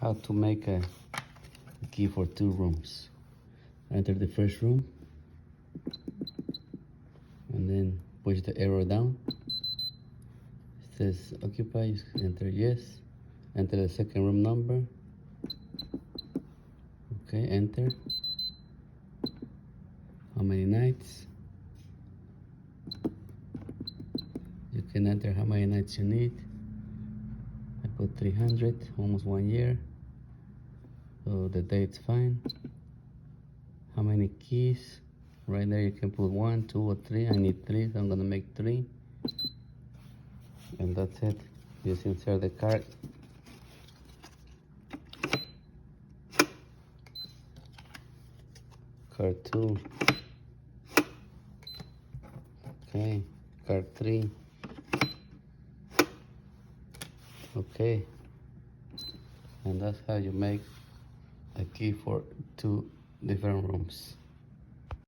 how to make a key for 2 rooms. Enter the first room and then push the arrow down. It says occupy, enter yes. Enter the second room number. Okay, enter. How many nights? You can enter how many nights you need. I put 300, almost 1 year. So the date's fine. How many keys? Right there you can put 1, 2, or 3. I need 3, so I'm gonna make 3. And that's it. Just insert the card. Card 2. Okay, card 3. Okay. And that's how you make a key for 2 different rooms.